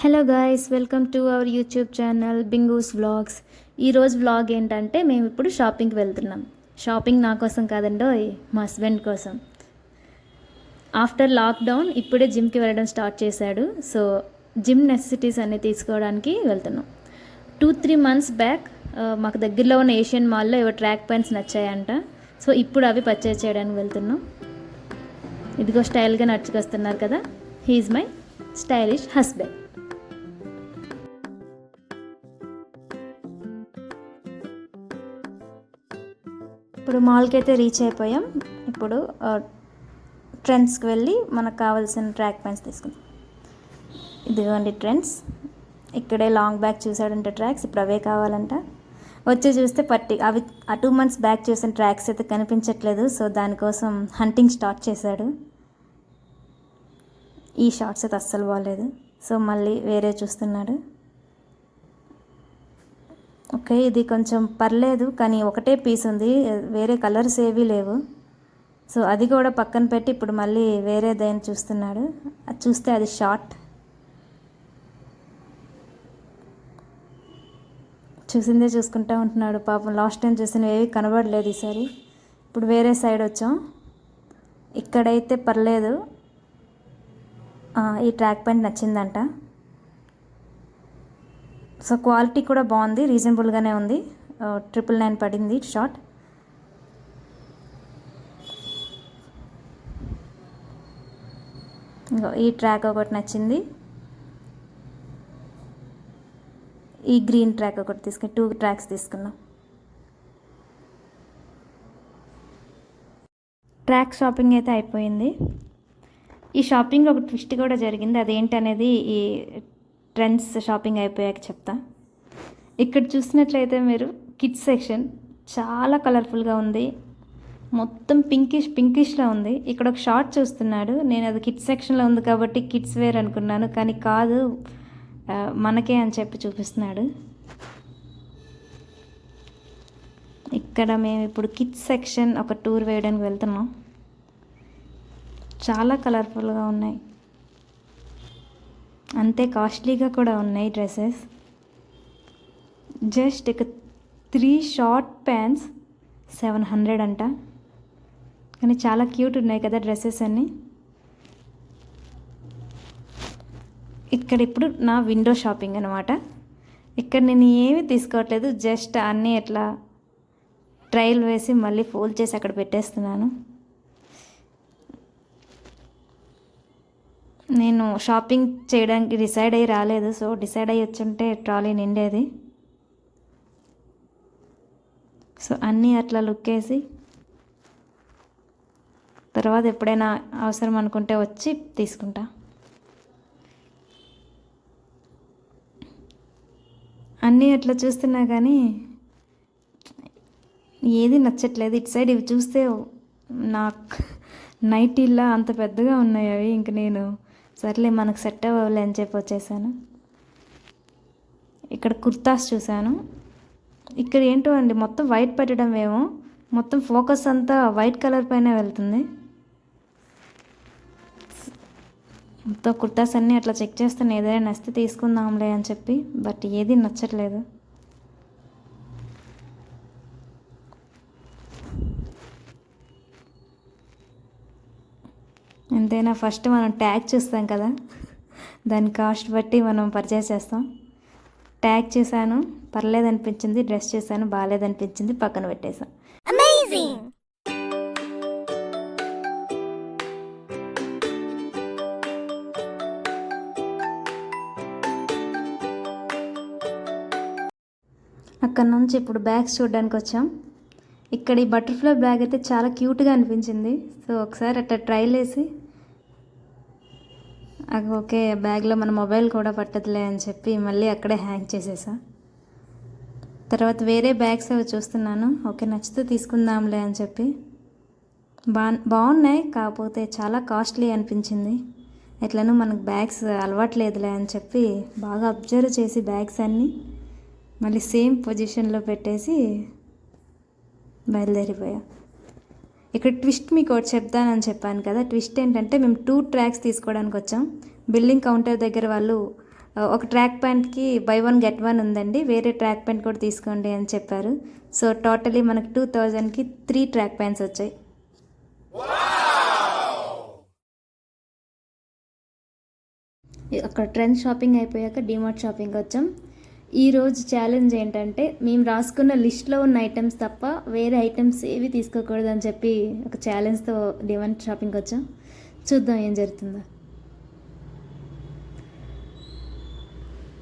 Hello guys, welcome to our YouTube channel Bingoos vlogs. ఈరోజు vlog ఏంటంటే మేము ఇప్పుడు షాపింగ్కి వెళ్తున్నాం. షాపింగ్ నా కోసం కాదండోయ్, మా హస్బెండ్ కోసం. ఆఫ్టర్ లాక్డౌన్ ఇప్పుడే జిమ్కి వెళ్ళడం స్టార్ట్ చేశాడు. సో జిమ్ నెసెసిటీస్ అన్నీ తీసుకోవడానికి వెళ్తున్నాం. 2-3 months బ్యాక్ మాకు దగ్గరలో ఉన్న ఏషియన్ మాల్లో ఏవో ట్రాక్ ప్యాంట్స్ నచ్చాయంట. సో ఇప్పుడు అవి పర్చేజ్ చేయడానికి వెళ్తున్నాం. ఇదిగో స్టైల్గా నడుచుకొస్తున్నారు కదా, హీఈస్ మై స్టైలిష్ హస్బెండ్. ఇప్పుడు మాల్కి అయితే రీచ్ అయిపోయాం. ఇప్పుడు ట్రెండ్స్కి వెళ్ళి మనకు కావాల్సిన ట్రాక్ ప్యాంట్స్ తీసుకుందాం. ఇదిగోండి ట్రెండ్స్. ఇక్కడే లాంగ్ బ్యాక్ చూసాడంటే ట్రాక్స్, ఇప్పుడు అవే కావాలంట. వచ్చి చూస్తే అవి 2 months బ్యాక్ చూసిన ట్రాక్స్ అయితే కనిపించట్లేదు. సో దానికోసం హంటింగ్ స్టార్ట్ చేశాడు. ఈ షార్ట్స్ అయితే అస్సలు బాగాలేదు. సో మళ్ళీ వేరే చూస్తున్నాడు. ఓకే, ఇది కొంచెం పర్లేదు, కానీ ఒకటే పీస్ ఉంది, వేరే కలర్స్ ఏవీ లేవు. సో అది కూడా పక్కన పెట్టి ఇప్పుడు మళ్ళీ వేరేదైనా చూస్తున్నాడు. అది చూస్తే అది షార్ట్. చూసిందే చూసుకుంటూ ఉంటున్నాడు పాపం. లాస్ట్ టైం చూసినవి ఏవి కనబడలేదు ఈసారి. ఇప్పుడు వేరే సైడ్ వచ్చాం. ఇక్కడైతే పర్లేదు. ఈ ట్రాక్ ప్యాంట్ నచ్చిందంట. సో క్వాలిటీ కూడా బాగుంది, రీజనబుల్గానే ఉంది. 999 పడింది షార్ట్. ఈ ట్రాక్ ఒకటి నచ్చింది. ఈ గ్రీన్ ట్రాక్ ఒకటి తీసుకుని 2 tracks తీసుకున్నాం. ట్రాక్ షాపింగ్ అయితే అయిపోయింది. ఈ షాపింగ్లో ఒక ట్విస్ట్ కూడా జరిగింది. అదేంటనేది ఈ ట్రెండ్స్ షాపింగ్ అయిపోయాక చెప్తా. ఇక్కడ చూసినట్లయితే మీరు కిడ్స్ సెక్షన్ చాలా కలర్ఫుల్గా ఉంది. మొత్తం పింకిష్లో ఉంది. ఇక్కడ ఒక షార్ట్ చూస్తున్నాడు. నేను అది కిడ్స్ సెక్షన్లో ఉంది కాబట్టి కిడ్స్ వేర్ అనుకున్నాను, కానీ కాదు, మనకే అని చెప్పి చూపిస్తున్నాడు. ఇక్కడ మేము ఇప్పుడు కిడ్స్ సెక్షన్ ఒక టూర్ వేయడానికి వెళ్తున్నాం. చాలా కలర్ఫుల్గా ఉన్నాయి, అంతే కాస్ట్లీగా కూడా ఉన్నాయి డ్రెస్సెస్. జస్ట్ ఇక 3 షార్ట్ ప్యాంట్స్ 700 అంట. కానీ చాలా క్యూట్ ఉన్నాయి కదా డ్రెస్సెస్ అన్నీ. ఇక్కడ ఇప్పుడు నా విండో షాపింగ్ అనమాట. ఇక్కడ నేను ఏమీ తీసుకోవట్లేదు, జస్ట్ అన్నీ ఎట్లా ట్రయల్ వేసి మళ్ళీ ఫోల్డ్ చేసి అక్కడ పెట్టేస్తున్నాను. నేను షాపింగ్ చేయడానికి డిసైడ్ అయ్యి రాలేదు. సో డిసైడ్ అయ్యి వచ్చుంటే ట్రాలీ నిండేది. సో అన్నీ అట్లా లుక్ వేసి తర్వాత ఎప్పుడైనా అవసరం అనుకుంటే వచ్చి తీసుకుంటా. అన్నీ అట్లా చూస్తున్నా కానీ ఏది నచ్చట్లేదు. ఇటు సైడ్ ఇవి చూస్తే నాకు నైటీలా అంత పెద్దగా ఉన్నాయి అవి. ఇంక నేను సర్లే మనకు సెట్ అవ్వలే అని చెప్పి వచ్చేసాను. ఇక్కడ కుర్తాస్ చూశాను. ఇక్కడ ఏంటో అండి, మొత్తం వైట్ పెట్టడం ఏమో, మొత్తం ఫోకస్ అంతా వైట్ కలర్ పైన వెళ్తుంది. మొత్తం కుర్తాస్ అన్నీ అట్లా చెక్ చేస్తాను, ఏదైనా నచ్చితే తీసుకుందాంలే అని చెప్పి. బట్ ఏది నచ్చట్లేదు. ఎంతైనా ఫస్ట్ మనం ట్యాగ్ చూస్తాం కదా, దాని కాస్ట్ బట్టి మనం పర్చేస్ చేస్తాం. ట్యాగ్ చూసాను, పర్లేదనిపించింది. డ్రెస్ చూసాను, బాగాలేదనిపించింది, పక్కన పెట్టేసాం. అక్కడ నుంచి ఇప్పుడు బ్యాగ్స్ చూడడానికి వచ్చాం. ఇక్కడ ఈ బటర్ఫ్లై బ్యాగ్ అయితే చాలా క్యూట్గా అనిపించింది. సో ఒకసారి అట్లా ట్రైల్ వేసి ఓకే, బ్యాగ్లో మన మొబైల్ కూడా పట్టదులే అని చెప్పి మళ్ళీ అక్కడే హ్యాంగ్ చేసేసా. తర్వాత వేరే బ్యాగ్స్ అవి చూస్తున్నాను. ఓకే, నచ్చితే తీసుకుందాంలే అని చెప్పి. బాగున్నాయి, కాకపోతే చాలా కాస్ట్లీ అనిపించింది. ఎట్లనో మనకు బ్యాగ్స్ అలవాట్లేదులే అని చెప్పి బాగా అబ్జర్వ్ చేసి బ్యాగ్స్ అన్నీ మళ్ళీ సేమ్ పొజిషన్లో పెట్టేసి బయలుదేరిపోయా. ఇక్కడ ట్విస్ట్ మీకు ఒకటి చెప్తానని చెప్పాను కదా. ట్విస్ట్ ఏంటంటే మేము 2 tracks తీసుకోవడానికి వచ్చాం. బిల్లింగ్ కౌంటర్ దగ్గర వాళ్ళు ఒక ట్రాక్ ప్యాంట్కి బై వన్ గెట్ వన్ ఉందండి, వేరే ట్రాక్ ప్యాంట్ కూడా తీసుకోండి అని చెప్పారు. సో టోటలీ మనకు 2000కి 3 ట్రాక్ ప్యాంట్స్ వచ్చాయి. అక్కడ ట్రెండ్ షాపింగ్ అయిపోయాక డిమార్ట్ షాపింగ్ వచ్చాం. ఈరోజు ఛాలెంజ్ ఏంటంటే మేము రాసుకున్న లిస్ట్లో ఉన్న ఐటమ్స్ తప్ప వేరే ఐటమ్స్ ఏవి తీసుకోకూడదు అని చెప్పి ఒక ఛాలెంజ్తో డిమార్ట్ షాపింగ్ వచ్చాం. చూద్దాం ఏం జరుగుతుందో.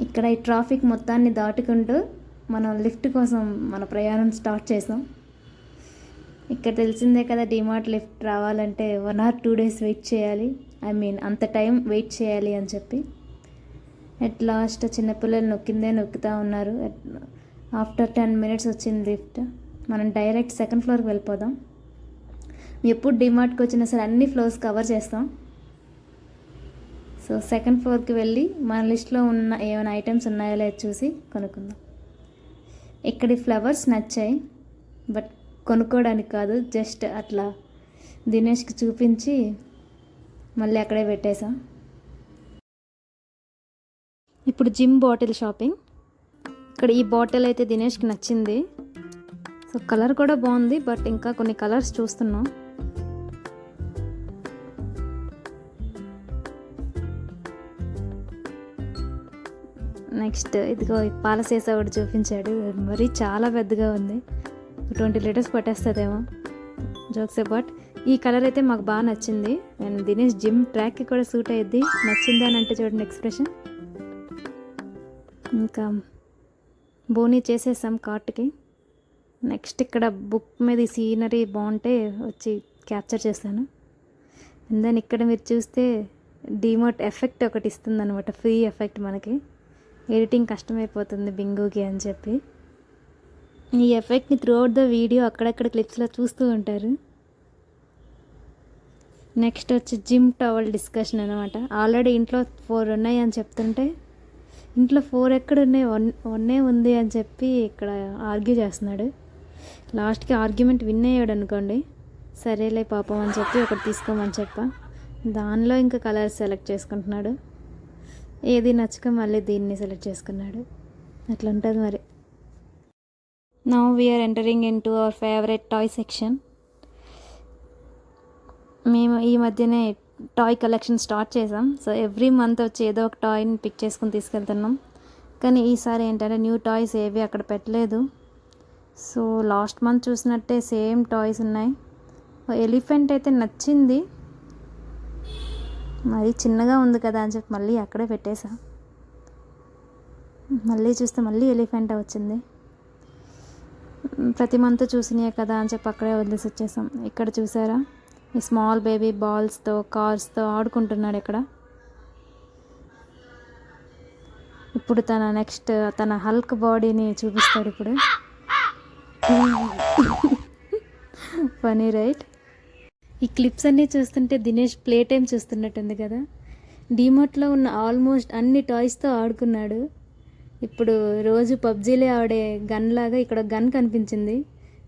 ఇక్కడ ఈ ట్రాఫిక్ మొత్తాన్ని దాటుకుంటూ మనం లిఫ్ట్ కోసం మన ప్రయాణం స్టార్ట్ చేసాం. ఇక్కడ తెలిసిందే కదా, డిమార్ట్ లిఫ్ట్ రావాలంటే 1 or 2 days వెయిట్ చేయాలి. అంత టైం వెయిట్ చేయాలి అని చెప్పి అట్ లాస్ట్ చిన్నపిల్లలు నొక్కుతూ ఉన్నారు. ఆఫ్టర్ 10 minutes వచ్చింది లిఫ్ట్. మనం డైరెక్ట్ 2nd floorకి వెళ్ళిపోదాం. ఎప్పుడు డిమార్ట్కి వచ్చినా సరే అన్ని ఫ్లోర్స్ కవర్ చేస్తాం. సో 2nd floorకి వెళ్ళి మన లిస్ట్లో ఉన్న ఏమైనా ఐటమ్స్ ఉన్నాయో లేదో చూసి కొనుక్కుందాం. ఇక్కడి ఫ్లవర్స్ నచ్చాయి, బట్ కొనుక్కోవడానికి కాదు, జస్ట్ అట్లా దినేష్కి చూపించి మళ్ళీ అక్కడే పెట్టేసాం. ఇప్పుడు జిమ్ బాటిల్ షాపింగ్. ఇక్కడ ఈ బాటిల్ అయితే దినేష్కి నచ్చింది. సో కలర్ కూడా బాగుంది, బట్ ఇంకా కొన్ని కలర్స్ చూస్తున్నాం. నెక్స్ట్ ఇదిగో పాల సీసా ఒకటి చూపించాడు, మరీ చాలా పెద్దగా ఉంది, 20 liters పట్టేస్తుందేమో. జోక్స్ అబౌట్, ఈ కలర్ అయితే మాకు బాగా నచ్చింది. అండ్ దినేష్ జిమ్ ట్రాక్కి కూడా సూట్ అయ్యిద్ది. నచ్చింది అని అంటే చూడండి ఎక్స్ప్రెషన్. ఇంకా బోనీ చేసేసాం కార్ట్కి. నెక్స్ట్ ఇక్కడ బుక్ మీద ఈ సీనరీ బాగుంటే వచ్చి క్యాప్చర్ చేశాను. అండ్ దెన్ ఇక్కడ మీరు చూస్తే డిమార్ట్ ఎఫెక్ట్ ఒకటి ఇస్తుంది అనమాట, ఫ్రీ ఎఫెక్ట్. మనకి ఎడిటింగ్ కష్టమైపోతుంది బింగోకి అని చెప్పి ఈ ఎఫెక్ట్ని త్రూ అవుట్ ద వీడియో అక్కడక్కడ క్లిప్స్లో చూస్తూ ఉంటారు. నెక్స్ట్ వచ్చి జిమ్ టవల్ డిస్కషన్ అనమాట. ఆల్రెడీ ఇంట్లో 4 ఉన్నాయి అని చెప్తుంటే ఇంట్లో 4 ఎక్కడ ఉన్నాయి, 1 ఉంది అని చెప్పి ఇక్కడ ఆర్గ్యూ చేస్తున్నాడు. లాస్ట్కి ఆర్గ్యుమెంట్ విన్ అయ్యాడు అనుకోండి. సరేలే పాపం అని చెప్పి ఒకటి తీసుకోమని చెప్పా. దానిలో ఇంకా కలర్స్ సెలెక్ట్ చేసుకుంటున్నాడు. ఏది నచ్చక మళ్ళీ దీన్ని సెలెక్ట్ చేసుకున్నాడు. అట్లా ఉంటుంది మరి. Now we are entering into our favourite toy section. మేము ఈ మధ్యనే టాయ్ కలెక్షన్ స్టార్ట్ చేసాం. సో ఎవ్రీ మంత్ వచ్చి ఏదో ఒక టాయ్ని పిక్ చేసుకుని తీసుకెళ్తున్నాం. కానీ ఈసారి ఏంటంటే న్యూ టాయ్స్ ఏవి అక్కడ పెట్టలేదు. సో లాస్ట్ మంత్ చూసినట్టే సేమ్ టాయ్స్ ఉన్నాయి. ఎలిఫెంట్ అయితే నచ్చింది, మరి చిన్నగా ఉంది కదా అని చెప్పి మళ్ళీ అక్కడే పెట్టేసా. మళ్ళీ చూస్తే మళ్ళీ ఎలిఫెంట్ వచ్చింది. ప్రతి మంత్ చూసినాయి కదా అని చెప్పి అక్కడే వదిలేసి వచ్చేసాం. ఇక్కడ చూసారా, ఈ స్మాల్ బేబీ బాల్స్తో కార్స్తో ఆడుకుంటున్నాడు ఇక్కడ. ఇప్పుడు తన హల్క్ బాడీని చూపిస్తాడు ఇప్పుడు. Funny right. ఈ క్లిప్స్ అన్నీ చూస్తుంటే దినేష్ ప్లే టైం చూస్తున్నట్టుంది కదా. డిమార్ట్లో ఉన్న ఆల్మోస్ట్ అన్ని టాయ్స్తో ఆడుకున్నాడు. ఇప్పుడు రోజు పబ్జీలే ఆడే గన్ లాగా ఇక్కడ గన్ కనిపించింది.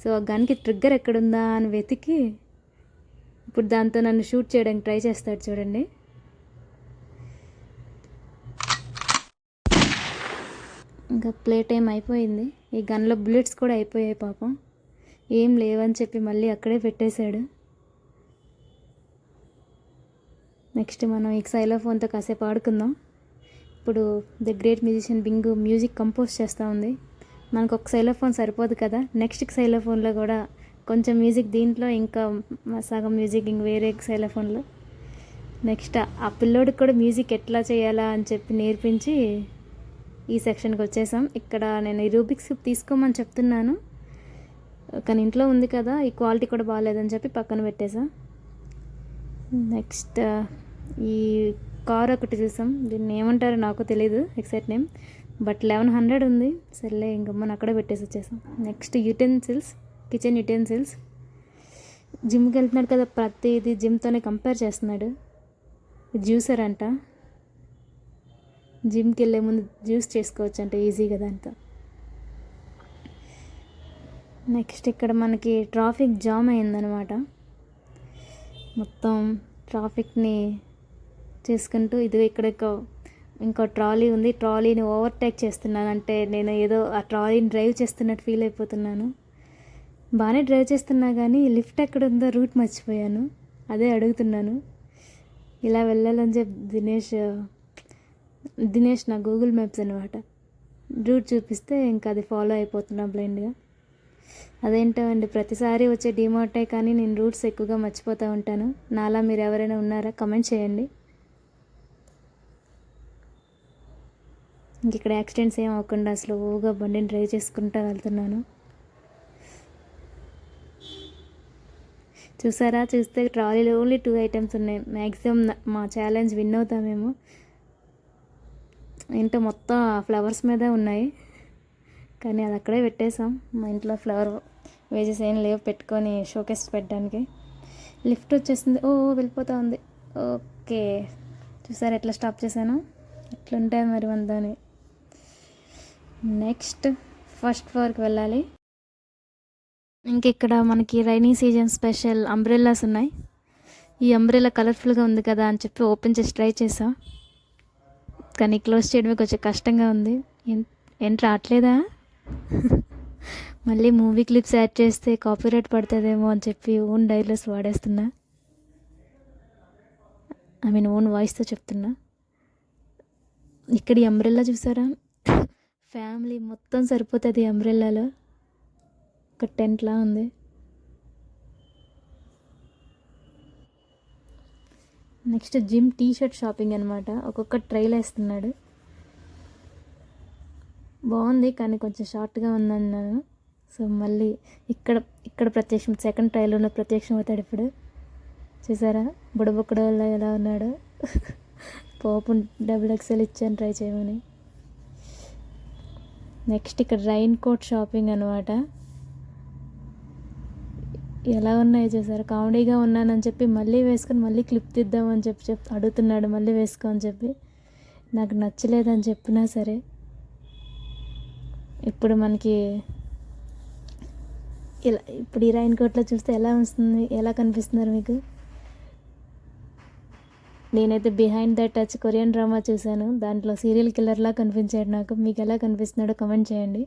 సో ఆ గన్కి ట్రిగ్గర్ ఎక్కడుందా అని వెతికి ఇప్పుడు దాంతో నన్ను షూట్ చేయడానికి ట్రై చేస్తాడు చూడండి. ఇంకా ప్లే టైం అయిపోయింది. ఈ గన్లో బుల్లెట్స్ కూడా అయిపోయాయి పాపం. ఏం లేవని చెప్పి మళ్ళీ అక్కడే పెట్టేశాడు. నెక్స్ట్ మనం ఈ xylophone కాసేపు ఆడుకుందాం. ఇప్పుడు the great musician Bingo music compose చేస్తూ ఉంది. మనకు ఒక xylophone సరిపోదు కదా, నెక్స్ట్ xylophone కూడా కొంచెం మ్యూజిక్ దీంట్లో, ఇంకా సగం మ్యూజిక్ ఇంక వేరే xylophone. నెక్స్ట్ ఆ పిల్లోడికి కూడా మ్యూజిక్ ఎట్లా చేయాలా అని చెప్పి నేర్పించి ఈ సెక్షన్కి వచ్చేసాం. ఇక్కడ నేను ఈ రూబిక్స్ క్యూబ్ తీసుకోమని చెప్తున్నాను, కానీ ఇంట్లో ఉంది కదా, ఈ క్వాలిటీ కూడా బాగాలేదని చెప్పి పక్కన పెట్టేసా. నెక్స్ట్ ఈ కార్ ఒకటి చూసాం. దీన్ని ఏమంటారో నాకు తెలీదు ఎగ్జాక్ట్ నేమ్, బట్ 1100 ఉంది. సర్లే ఇంకా మనం అక్కడే పెట్టేసి వచ్చేసాం. Next utensils, kitchen utensils. జిమ్కి వెళ్తున్నాడు కదా, ప్రతిదీ జిమ్తోనే కంపేర్ చేస్తున్నాడు. జ్యూసర్ అంట, జిమ్కి వెళ్ళే ముందు జ్యూస్ చేసుకోవచ్చు అంటే ఈజీ కదా అంత. నెక్స్ట్ ఇక్కడ మనకి ట్రాఫిక్ జామ్ అయిందనమాట. మొత్తం ట్రాఫిక్ని చేసుకుంటూ ఇది ఇక్కడ ఇంకో ట్రాలీ ఉంది, ట్రాలీని ఓవర్టేక్ చేస్తున్నాను. అంటే నేను ఏదో ఆ ట్రాలీని డ్రైవ్ చేస్తున్నట్టు ఫీల్ అయిపోతున్నాను. బాగానే డ్రైవ్ చేస్తున్నా కానీ లిఫ్ట్ ఎక్కడ ఉందో రూట్ మర్చిపోయాను. అదే అడుగుతున్నాను. ఇలా వెళ్ళాలని చెప్పి దినేష్ నా గూగుల్ మ్యాప్స్ అనమాట రూట్ చూపిస్తే ఇంకా అది ఫాలో అయిపోతున్నా బ్లైండ్గా. అదేంటో అండి, ప్రతిసారి వచ్చే డిమార్టే కానీ నేను రూట్స్ ఎక్కువగా మర్చిపోతూ ఉంటాను. నాలా మీరు ఎవరైనా ఉన్నారా కమెంట్ చేయండి. ఇంక ఇక్కడ యాక్సిడెంట్స్ ఏం అవ్వకుండా స్లోగా బండిని డ్రైవ్ చేసుకుంటూ వెళ్తున్నాను. చూసారా, చూస్తే ట్రాలీలో ఓన్లీ 2 ఐటమ్స్ ఉన్నాయి. మ్యాక్సిమం మా ఛాలెంజ్ విన్ అవుతామేమో. ఏంటో మొత్తం ఫ్లవర్స్ మీద ఉన్నాయి, కానీ అది అక్కడే పెట్టేసాం. మా ఇంట్లో ఫ్లవర్ వేజెస్ ఏం లేవు పెట్టుకొని షోకేస్ పెట్టడానికి. లిఫ్ట్ వచ్చేసింది. వెళ్ళిపోతూ ఉంది. ఓకే, చూసారా ఎట్లా స్టాప్ చేశాను. ఎట్లుంటాయి మరి వందని. నెక్స్ట్ ఫస్ట్ ఫ్లోర్కి వెళ్ళాలి. ఇంక ఇక్కడ మనకి రైనీ సీజన్ స్పెషల్ అంబ్రెల్లాస్ ఉన్నాయి. ఈ అంబ్రెల్లా కలర్ఫుల్గా ఉంది కదా అని చెప్పి ఓపెన్ చేసి ట్రై చేసా, కానీ క్లోజ్ చేయడమే కొంచెం కష్టంగా ఉంది. ఏం రావట్లేదా? మళ్ళీ మూవీ క్లిప్స్ యాడ్ చేస్తే కాపీరైట్ పడుతుందేమో అని చెప్పి ఓన్ డైలాగ్స్ వాడేస్తున్నా. ఓన్ వాయిస్తో చెప్తున్నా. ఇక్కడ ఈ అంబ్రెల్లా చూసారా, ఫ్యామిలీ మొత్తం సరిపోతుంది అంబ్రెల్లాలో. ఒక టెంట్లా ఉంది. Next gym T shirt shopping అనమాట. ఒక్కొక్క ట్రైల్ వేస్తున్నాడు. బాగుంది కానీ కొంచెం షార్ట్గా ఉందన్నాను. సో మళ్ళీ ఇక్కడ ప్రత్యక్షం, సెకండ్ ట్రైల్లోనే ప్రత్యక్షం అవుతాడు ఇప్పుడు. చూసారా బుడబుక్కడోళ్ళ ఎలా ఉన్నాడు. పాపం XXL ఇచ్చాను ట్రై చేయమని. నెక్స్ట్ ఇక్కడ రైన్ కోట్ షాపింగ్ అనమాట. ఎలా ఉన్నాయి చూసారా, కామెడీగా ఉన్నానని చెప్పి మళ్ళీ వేసుకొని మళ్ళీ క్లిప్ తీద్దామని చెప్పి అడుగుతున్నాడు. మళ్ళీ వేసుకో అని చెప్పి నాకు నచ్చలేదని చెప్పినా సరే. ఇప్పుడు మనకి ఇప్పుడు ఈ రైన్ కోట్లో చూస్తే ఎలా కనిపిస్తున్నారు మీకు? నేనైతే behind the touch Korean drama చూశాను, దాంట్లో సీరియల్ కిల్లర్లా కనిపించాడు నాకు. మీకు ఎలా కనిపిస్తున్నాడో కమెంట్ చేయండి.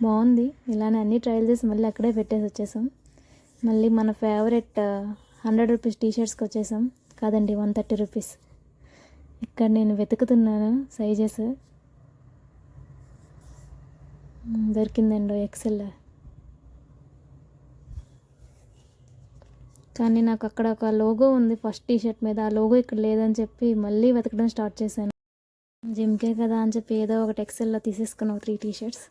బాగుంది. ఇలానే అన్నీ ట్రయల్ చేసి మళ్ళీ అక్కడే పెట్టేసి వచ్చేసాం. మళ్ళీ మన ఫేవరెట్ 100 రూపీస్ టీషర్ట్స్కి వచ్చేసాం. కాదండి, 130 రూపీస్. ఇక్కడ నేను వెతుకుతున్నాను సైజెస్. దొరికిందండి XL. కానీ నాకు అక్కడ ఒక లోగో ఉంది ఫస్ట్ టీషర్ట్ మీద, ఆ లోగో ఇక్కడ లేదని చెప్పి మళ్ళీ వెతకడం స్టార్ట్ చేశాను. జిమ్కే కదా అని చెప్పి ఏదో ఒకటి XLలో తీసేసుకున్నాం 3 టీషర్ట్స్.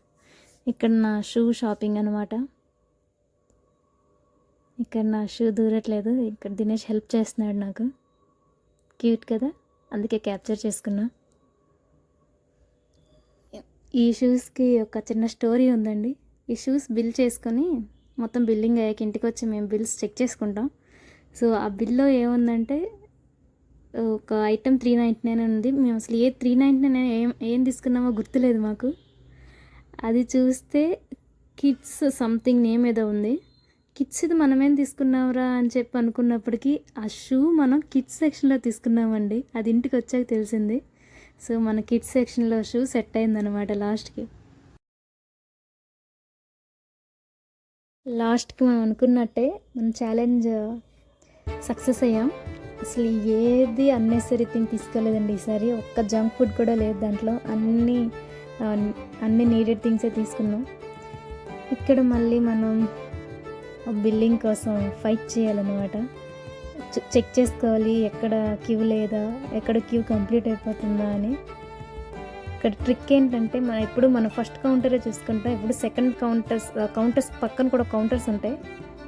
ఇక్కడ నా షూ షాపింగ్ అనమాట. ఇక్కడ నా షూ దూరట్లేదు. ఇక్కడ దినేష్ హెల్ప్ చేస్తున్నాడు నాకు. క్యూట్ కదా, అందుకే క్యాప్చర్ చేసుకున్నా. ఈ షూస్కి ఒక చిన్న స్టోరీ ఉందండి. ఈ షూస్ బిల్ చేసుకొని మొత్తం బిల్లింగ్ అయ్యాక ఇంటికి వచ్చి మేము బిల్స్ చెక్ చేసుకుంటాం. సో ఆ బిల్లో ఏముందంటే ఒక ఐటెం 399 ఉంది. మేము అసలు 399 ఏం తీసుకున్నామో గుర్తులేదు మాకు. అది చూస్తే కిడ్స్ సంథింగ్ నేమ్ ఏదో ఉంది. కిడ్స్ ఇది మనమేం తీసుకున్నాంరా అని చెప్పి అనుకున్నప్పటికీ ఆ షూ మనం కిడ్స్ సెక్షన్లో తీసుకున్నామండి. అది ఇంటికి వచ్చాక తెలిసింది. సో మన కిడ్స్ సెక్షన్లో షూ సెట్ అయిందనమాట. లాస్ట్కి మనం అనుకున్నట్టే మన ఛాలెంజ్ సక్సెస్ అయ్యాం. అసలు ఏది అన్నెసరీ థింగ్ తీసుకోలేదండి ఈసారి. ఒక్క జంక్ ఫుడ్ కూడా లేదు దాంట్లో. అన్ని నీడెడ్ థింగ్సే తీసుకున్నాం. ఇక్కడ మళ్ళీ మనం బిల్లింగ్ కోసం ఫైట్ చేయాలన్నమాట. చెక్ చేసుకోవాలి ఎక్కడ క్యూ లేదా, ఎక్కడ క్యూ కంప్లీట్ అయిపోతుందా అని. ఇక్కడ ట్రిక్ ఏంటంటే మన ఫస్ట్ కౌంటరే చూసుకుంటాం. ఇప్పుడు సెకండ్ కౌంటర్స్ పక్కన కూడా కౌంటర్స్ ఉంటాయి,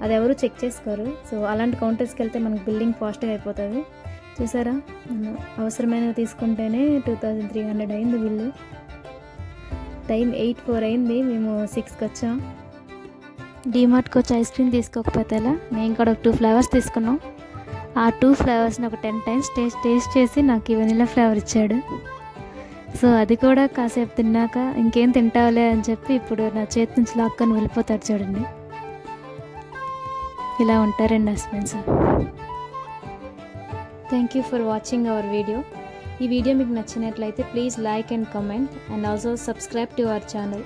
అది ఎవరు చెక్ చేసుకోరు. సో అలాంటి కౌంటర్స్కి వెళ్తే మనకి బిల్లింగ్ ఫాస్ట్గా అయిపోతుంది. చూసారా, అవసరమైనవి తీసుకుంటేనే 2300 అయింది బిల్లు. టైం 8:04 అయింది. మేము 6కి వచ్చాం. డీమార్ట్కి వచ్చి ఐస్ క్రీమ్ తీసుకోకపోతే ఎలా, మేము కూడా ఒక 2 ఫ్లేవర్స్ తీసుకున్నాం. ఆ 2 ఫ్లేవర్స్ని ఒక 10 టైమ్స్ టేస్ట్ చేసి నాకు వెనిలా ఫ్లేవర్ ఇచ్చాడు. సో అది కూడా కాసేపు తిన్నాక ఇంకేం తింటావులే అని చెప్పి ఇప్పుడు నా చేతి నుంచి లాక్కొని వెళ్ళిపోతాడు. చూడండి, ఇలా ఉంటారండి husbands. Thank you for watching our video. ఈ వీడియో మీకు నచ్చినట్లయితే please like and comment and also subscribe to our channel.